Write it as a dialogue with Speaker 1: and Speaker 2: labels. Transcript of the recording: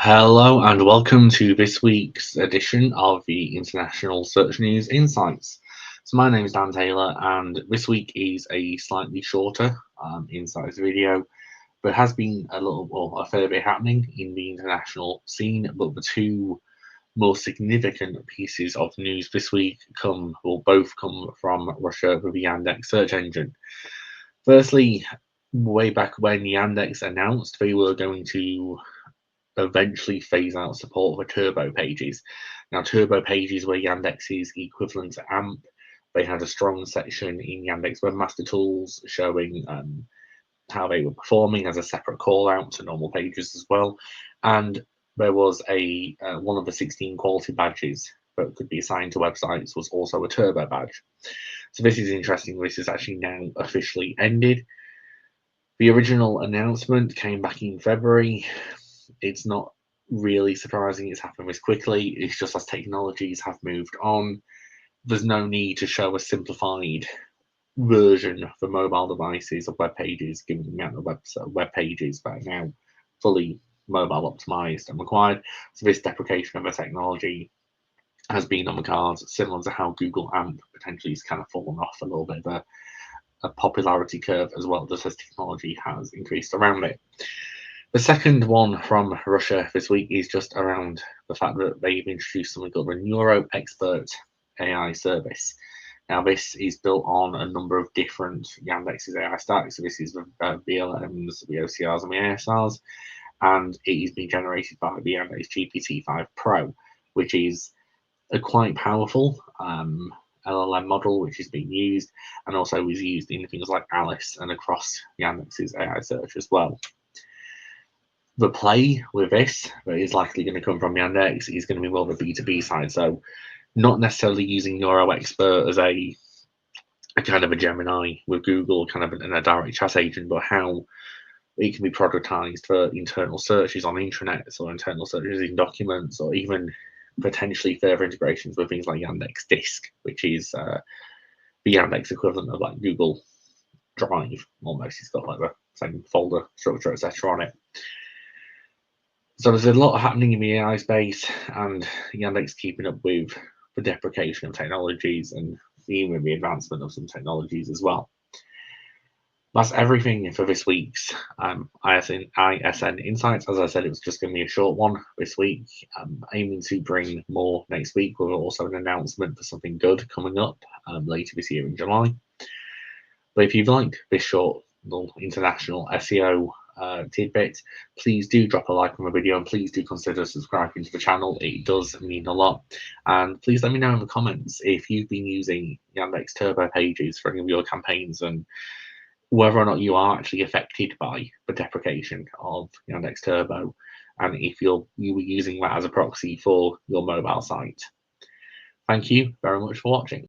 Speaker 1: Hello and welcome to this week's edition of the International Search News Insights. So my name is Dan Taylor, and this week is a slightly shorter insights video, but has been a fair bit happening in the international scene. But the two most significant pieces of news this week both come from Russia with the Yandex search engine. Firstly, way back when Yandex announced they were going to eventually phase out support for turbo pages. Now, turbo pages were Yandex's equivalent to AMP. They had a strong section in Yandex Webmaster Tools showing how they were performing as a separate call out to normal pages as well. And there was one of the 16 quality badges that could be assigned to websites was also a turbo badge. So this is interesting. This is actually now officially ended. The original announcement came back in February. It's not really surprising it's happened this quickly. It's just as technologies have moved on, there's no need to show a simplified version for mobile devices of web pages, given the amount of web pages that are now fully mobile optimized and required. So this deprecation of the technology has been on the cards, similar to how Google AMP potentially has kind of fallen off a little bit of a popularity curve as well, just as technology has increased around it. The second one from Russia this week is just around the fact that they've introduced something called the NeuroExpert AI service. Now, this is built on a number of different Yandex's AI stacks. So this is the VLMs, the OCRs, and the ASRs, and it is being generated by the Yandex GPT-5 Pro, which is a quite powerful LLM model, which is being used, and also is used in things like Alice and across Yandex's AI search as well. The play with this that is likely going to come from Yandex is going to be more of a B2B side. So not necessarily using NeuroExpert as a kind of a Gemini with Google, kind of in a direct chat agent, but how it can be productized for internal searches on intranets or internal searches in documents, or even potentially further integrations with things like Yandex Disk, which is the Yandex equivalent of like Google Drive almost. It's got like the same folder structure, etc. on it. So there's a lot happening in the AI space, and Yandex keeping up with the deprecation of technologies and even the advancement of some technologies as well. That's everything for this week's ISN Insights. As I said, it was just going to be a short one this week. I'm aiming to bring more next week with also an announcement for something good coming up later this year in July. But if you've liked this short little international SEO tidbit, please do drop a like on the video, and please do consider subscribing to the channel. It does mean a lot. And please let me know in the comments if you've been using Yandex Turbo pages for any of your campaigns, and whether or not you are actually affected by the deprecation of Yandex Turbo, and if you were using that as a proxy for your mobile site. Thank you very much for watching.